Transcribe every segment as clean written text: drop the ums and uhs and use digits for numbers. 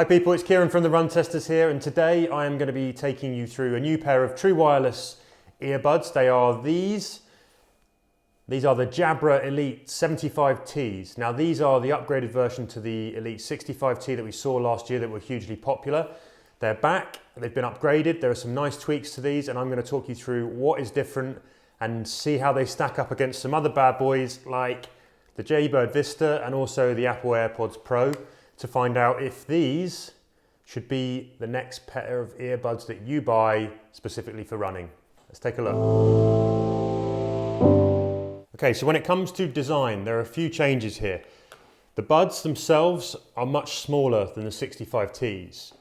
people, it's Kieran from the Run Testers here, and today I am going to be taking you through a new pair of true wireless earbuds. They are these. These are the Jabra Elite 75Ts. Now these are the upgraded version to the Elite 65T that we saw last year that were hugely popular. They're back, they've been upgraded, there are some nice tweaks to these, and I'm going to talk you through what is different and see how they stack up against some other bad boys like the Jaybird Vista and also the Apple AirPods Pro, to find out if these should be the next pair of earbuds that you buy specifically for running. Let's take a look. Okay, so when it comes to design, there are a few changes here. The buds themselves are much smaller than the 65Ts.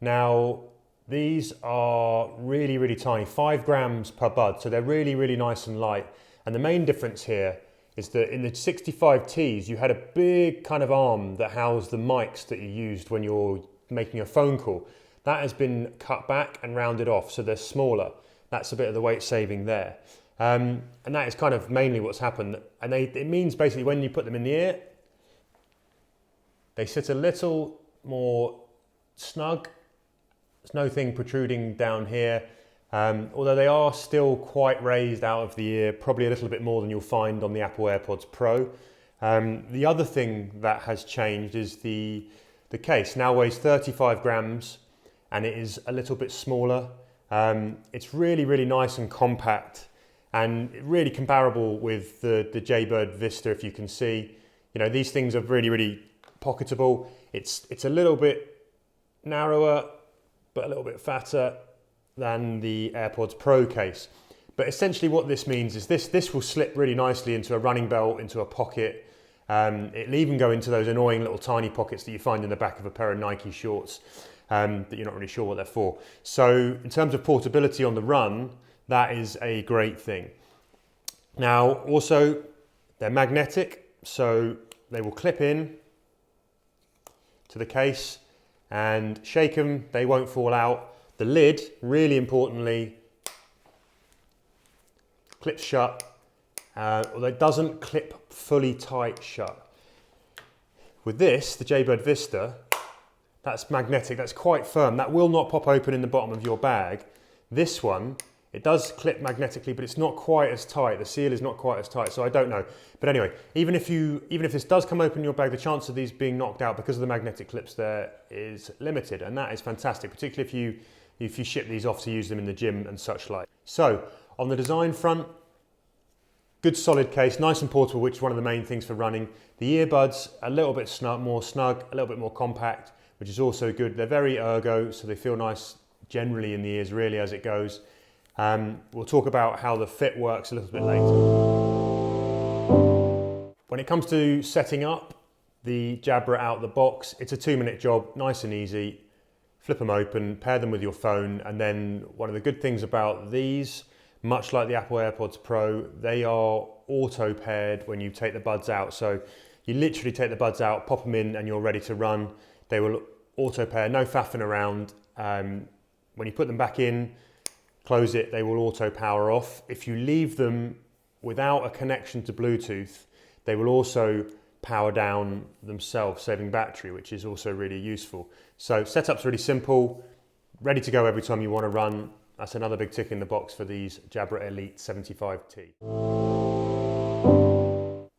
Now, these are really, really tiny, 5 grams per bud, so they're really, really nice and light. And the main difference here is that in the 65Ts, you had a big kind of arm that housed the mics that you used when you're making a phone call. That has been cut back and rounded off, so they're smaller. That's a bit of the weight saving there. And that is kind of mainly what's happened. And it means basically when you put them in the ear, they sit a little more snug. There's nothing protruding down here. Although they are still quite raised out of the ear, probably a little bit more than you'll find on the Apple AirPods Pro. The other thing that has changed is the case now weighs 35 grams and it is a little bit smaller. It's really, really nice and compact and really comparable with the Jaybird Vista, if you can see. You know, these things are really, really pocketable. It's a little bit narrower, but a little bit fatter than the AirPods Pro case. But essentially what this means is this will slip really nicely into a running belt, into a pocket. It'll even go into those annoying little tiny pockets that you find in the back of a pair of Nike shorts that you're not really sure what they're for. So in terms of portability on the run, that is a great thing. Now also, they're magnetic, so they will clip in to the case and shake them, they won't fall out. The lid, really importantly, clips shut, although it doesn't clip fully tight shut. With this, the Jaybird Vista, that's magnetic, that's quite firm. That will not pop open in the bottom of your bag. This one, it does clip magnetically, but it's not quite as tight. The seal is not quite as tight, so I don't know. But anyway, even if this does come open in your bag, the chance of these being knocked out because of the magnetic clips there is limited, and that is fantastic, particularly if you ship these off to use them in the gym and such like. So, on the design front, good solid case, nice and portable, which is one of the main things for running. The earbuds, a little bit more snug, a little bit more compact, which is also good. They're very ergo, so they feel nice generally in the ears, really, as it goes. We'll talk about how the fit works a little bit later. When it comes to setting up the Jabra out of the box, it's a 2-minute job, nice and easy. Flip them open, pair them with your phone, and then one of the good things about these, much like the Apple AirPods Pro, they are auto paired when you take the buds out. So you literally take the buds out, pop them in, and you're ready to run. They will auto pair, no faffing around. When you put them back in, close it, they will auto power off. If you leave them without a connection to Bluetooth, they will also power down themselves, saving battery, which is also really useful. So setup's really simple, ready to go every time you want to run. That's another big tick in the box for these Jabra Elite 75T.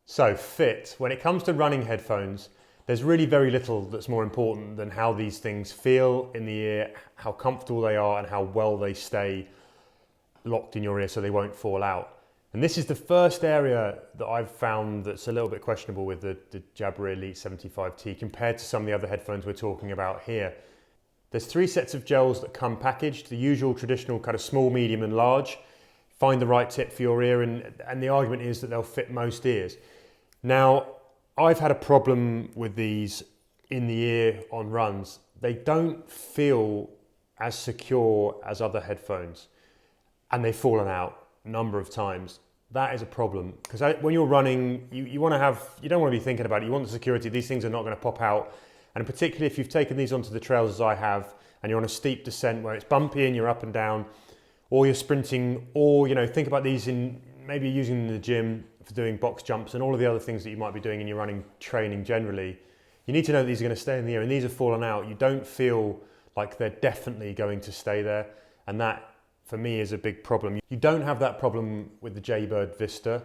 So fit, when it comes to running headphones, there's really very little that's more important than how these things feel in the ear, how comfortable they are, and how well they stay locked in your ear so they won't fall out. And this is the first area that I've found that's a little bit questionable with the Jabra Elite 75T compared to some of the other headphones we're talking about here. There's 3 sets of gels that come packaged, the usual traditional kind of small, medium and large. Find the right tip for your ear, and the argument is that they'll fit most ears. Now, I've had a problem with these in the ear on runs. They don't feel as secure as other headphones, and they've fallen out a number of times. That is a problem, because when you're running, you don't want to be thinking about it. You want the security. These things are not going to pop out. And particularly if you've taken these onto the trails as I have, and you're on a steep descent where it's bumpy and you're up and down, or you're sprinting, or think about these in maybe using them in the gym for doing box jumps and all of the other things that you might be doing in your running training generally. you need to know that these are going to stay in the ear, and these have fallen out. You don't feel like they're definitely going to stay there, and that for me is a big problem. You don't have that problem with the Jaybird Vista.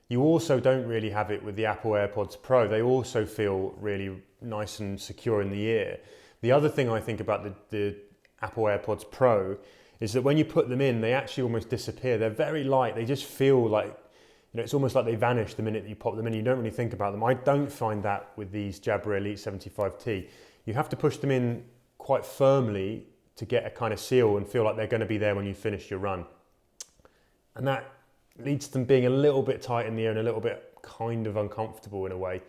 You also don't really have it with the Apple AirPods Pro. They also feel really nice and secure in the ear. The other thing I think about the Apple AirPods Pro is that when you put them in, they actually almost disappear. They're very light. They just feel like, it's almost like they vanish the minute that you pop them in. You don't really think about them. I don't find that with these Jabra Elite 75T. You have to push them in quite firmly to get a kind of seal and feel like they're going to be there when you finish your run. And that leads to them being a little bit tight in the ear and a little bit kind of uncomfortable in a way.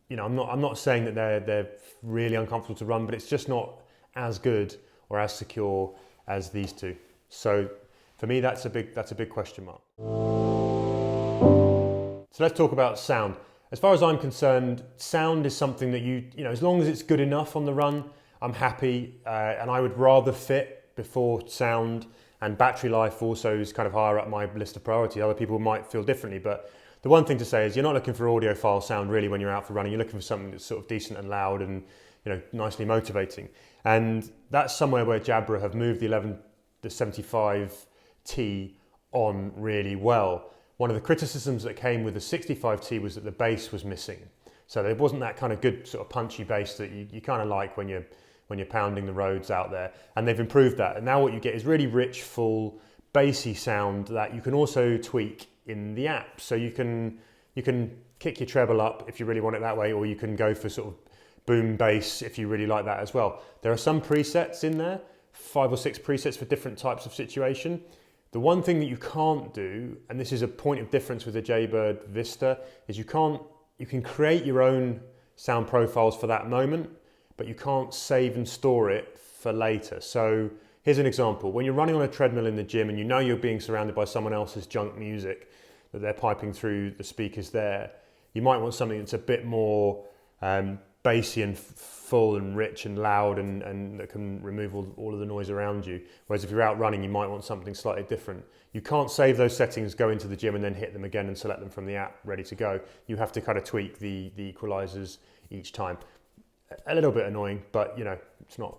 I'm not saying that they're really uncomfortable to run, but it's just not as good or as secure as these two. So for me, that's a big question mark. So let's talk about sound. As far as I'm concerned, sound is something that as long as it's good enough on the run, I'm happy, and I would rather fit before sound, and battery life also is kind of higher up my list of priority. Other people might feel differently, but the one thing to say is you're not looking for audiophile sound really when you're out for running. You're looking for something that's sort of decent and loud and nicely motivating. And that's somewhere where Jabra have moved the 75T on really well. One of the criticisms that came with the 65T was that the bass was missing. So there wasn't that kind of good sort of punchy bass that you kind of like when you're pounding the roads out there. And they've improved that. And now what you get is really rich, full, bassy sound that you can also tweak in the app. So you can kick your treble up if you really want it that way, or you can go for sort of boom bass if you really like that as well. There are some presets in there, 5 or 6 presets for different types of situation. The one thing that you can't do, and this is a point of difference with the Jaybird Vista, is you can create your own sound profiles for that moment, but you can't save and store it for later. So here's an example. When you're running on a treadmill in the gym and you're being surrounded by someone else's junk music that they're piping through the speakers there, you might want something that's a bit more bassy and full and rich and loud and that can remove all of the noise around you. Whereas if you're out running, you might want something slightly different. You can't save those settings, go into the gym and then hit them again and select them from the app ready to go. You have to kind of tweak the equalizers each time. A little bit annoying, but it's not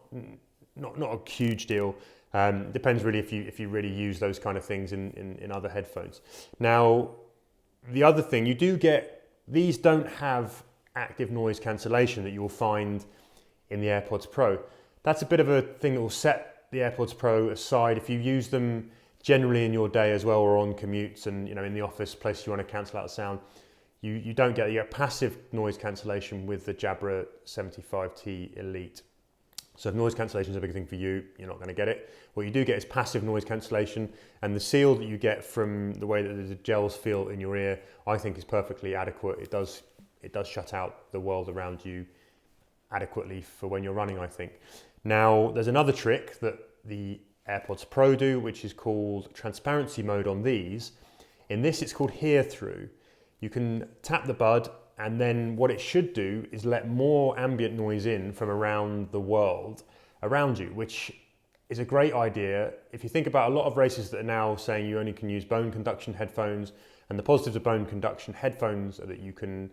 a huge deal. Depends really if you really use those kind of things in other headphones. Now, the other thing, these don't have active noise cancellation that you will find in the AirPods Pro. That's a bit of a thing that will set the AirPods Pro aside if you use them generally in your day as well, or on commutes and in the office, place you want to cancel out the sound. You don't get passive noise cancellation with the Jabra 75T Elite. So if noise cancellation is a big thing for you, you're not going to get it. What you do get is passive noise cancellation, and the seal that you get from the way that the gels feel in your ear, I think is perfectly adequate. It does shut out the world around you adequately for when you're running, I think. Now, there's another trick that the AirPods Pro do, which is called transparency mode on these. In this, it's called hear through. You can tap the bud, and then what it should do is let more ambient noise in from around the world around you, which is a great idea. If you think about a lot of races that are now saying you only can use bone conduction headphones, and the positives of bone conduction headphones are that you can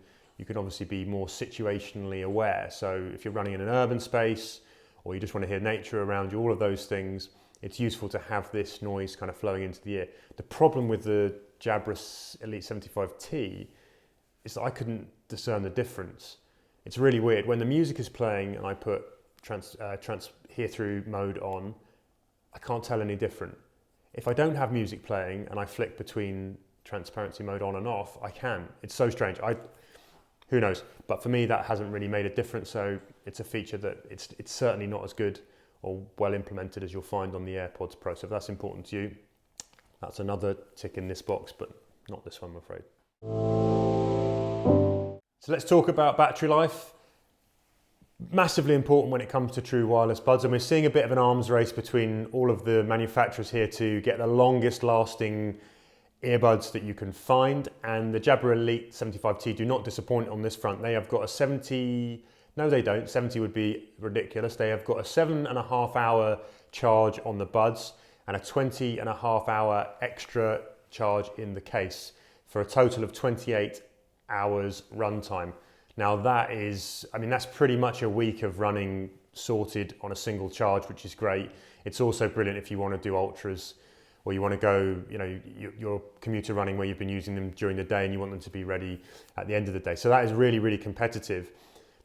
obviously be more situationally aware. So if you're running in an urban space, or you just want to hear nature around you, all of those things, it's useful to have this noise kind of flowing into the ear. The problem with the Jabra Elite 75T is that I couldn't discern the difference. It's really weird. When the music is playing and I put hear through mode on, I can't tell any different. If I don't have music playing and I flick between transparency mode on and off, I can. It's so strange. Who knows? But for me, that hasn't really made a difference. So it's a feature that it's certainly not as good or well implemented as you'll find on the AirPods Pro. So if that's important to you, that's another tick in this box, but not this one, I'm afraid. So let's talk about battery life. Massively important when it comes to true wireless buds, and we're seeing a bit of an arms race between all of the manufacturers here to get the longest lasting earbuds that you can find, and the Jabra Elite 75T do not disappoint on this front. They have got a 70, no they don't, 70 would be ridiculous. They have got a 7.5 hour charge on the buds and a 20.5 hour extra charge in the case for a total of 28 hours runtime. Now that is, I mean, that's pretty much a week of running sorted on a single charge, which is great. It's also brilliant if you want to do ultras, or you want to go, you know, your commuter running where you've been using them during the day and you want them to be ready at the end of the day. So that is really, really competitive.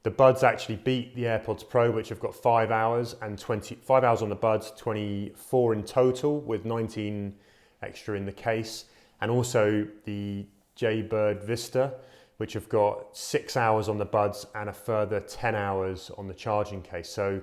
The buds actually beat the AirPods Pro, which have got 5 hours and 5 hours on the buds, 24 in total with 19 extra in the case. And also the Jaybird Vista, which have got 6 hours on the buds and a further 10 hours on the charging case. So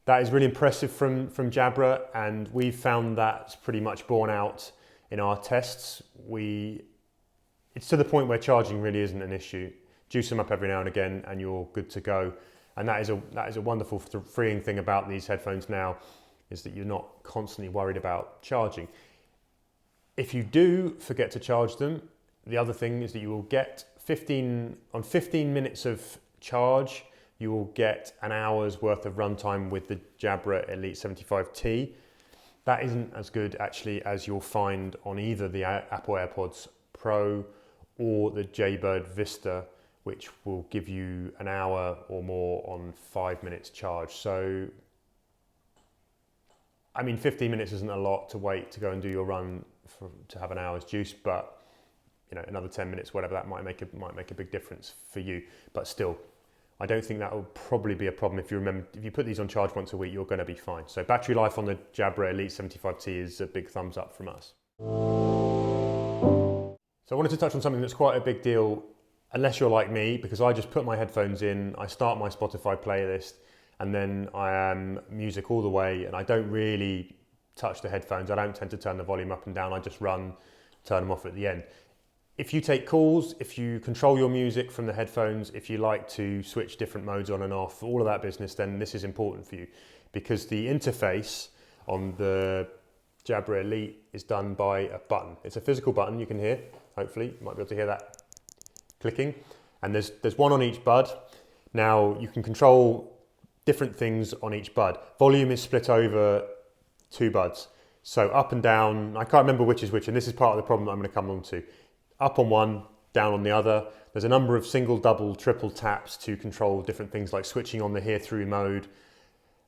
that is really impressive from Jabra, and we've found that's pretty much borne out in our tests. It's to the point where charging really isn't an issue. Juice them up every now and again and you're good to go. And that is a wonderful freeing thing about these headphones now, is that you're not constantly worried about charging. If you do forget to charge them, the other thing is that you will get 15 minutes of charge, you will get an hour's worth of runtime with the Jabra Elite 75T. That isn't as good actually as you'll find on either the Apple AirPods Pro or the Jaybird Vista, which will give you an hour or more on 5 minutes charge. So, I mean, 15 minutes isn't a lot to wait to go and do your run to have an hour's juice, but you know, another 10 minutes, whatever, that might make a big difference for you. But still, I don't think that will probably be a problem. If you put these on charge once a week, you're going to be fine. So battery life on the Jabra Elite 75T is a big thumbs up from us. So I wanted to touch on something that's quite a big deal, unless you're like me, because I just put my headphones in, I start my Spotify playlist, and then I am music all the way, and I don't really touch the headphones. I don't tend to turn the volume up and down. I just turn them off at the end. If you take calls, if you control your music from the headphones, if you like to switch different modes on and off, all of that business, then this is important for you, because the interface on the Jabra Elite is done by a button. It's a physical button you can hear, hopefully, you might be able to hear that clicking. And there's one on each bud. Now you can control different things on each bud. Volume is split over 2 buds. So up and down, I can't remember which is which, and this is part of the problem that I'm going to come on to. Up on one, down on the other. There's a number of single, double, triple taps to control different things like switching on the hear through mode,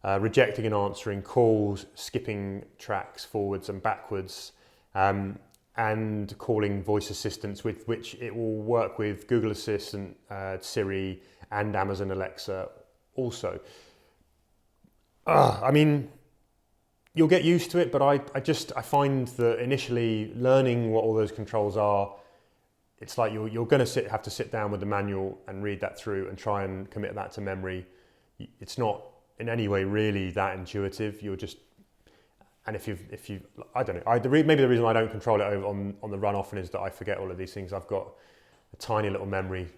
rejecting and answering calls, skipping tracks forwards and backwards, and calling voice assistants, with which it will work with Google Assistant, Siri, and Amazon Alexa also. I mean, you'll get used to it, but I find that initially learning what all those controls are, it's like you're going to have to sit down with the manual and read that through and try and commit that to memory. It's not in any way really that intuitive. And if you, I don't know. Maybe the reason I don't control it over on the run often is that I forget all of these things. I've got a tiny little memory.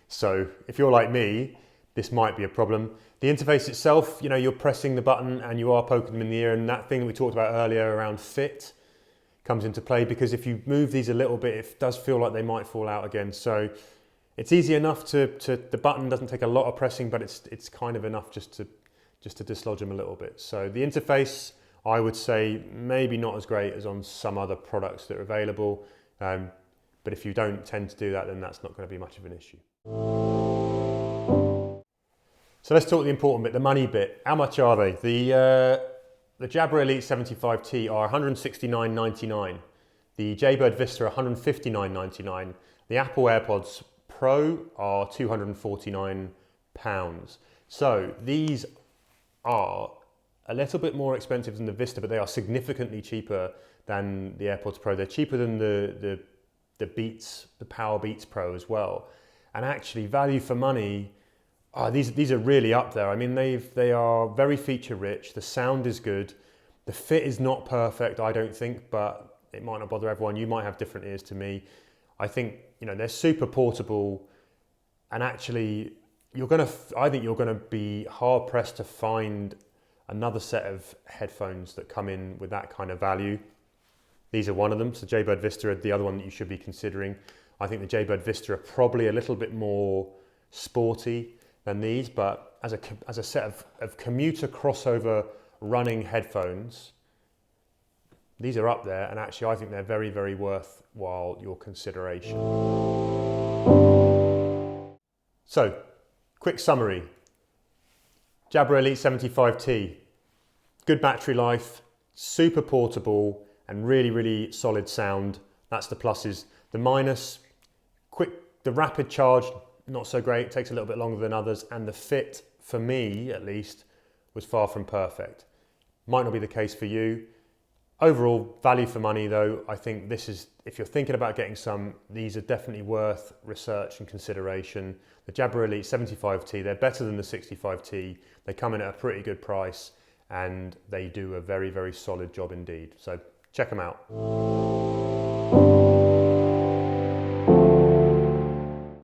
So if you're like me, this might be a problem. The interface itself, you know, you're pressing the button and you are poking them in the ear, and that thing that we talked about earlier around fit comes into play, because if you move these a little bit, it does feel like they might fall out again. So it's easy enough the button doesn't take a lot of pressing, but it's kind of enough just to dislodge them a little bit. So the interface, I would say, maybe not as great as on some other products that are available. But if you don't tend to do that, then that's not going to be much of an issue. So let's talk the important bit, the money bit. How much are they? The Jabra Elite 75T are $169.99. The Jaybird Vista are $159.99. The Apple AirPods Pro are £249. So these are a little bit more expensive than the Vista, but they are significantly cheaper than the AirPods Pro. They're cheaper than the Power Beats Pro as well. And actually, value for money, these are really up there. I mean, they are very feature rich. The sound is good. The fit is not perfect, I don't think, but it might not bother everyone. You might have different ears to me. I think, you know, they're super portable, and actually I think you're gonna be hard pressed to find another set of headphones that come in with that kind of value. These are one of them. So Jaybird Vista are the other one that you should be considering. I think the Jaybird Vista are probably a little bit more sporty than these, but as a set of commuter crossover running headphones, these are up there, and actually I think they're very, very worthwhile your consideration. So, quick summary. Jabra Elite 75T, good battery life, super portable, and really, really solid sound. That's the pluses. The minus, the rapid charge, not so great, takes a little bit longer than others, and the fit, for me at least, was far from perfect. Might not be the case for you. Overall, value for money though, I think this is, if you're thinking about getting some, these are definitely worth research and consideration. The Jabra Elite 75T, they're better than the 65T. They come in at a pretty good price and they do a very, very solid job indeed. So check them out.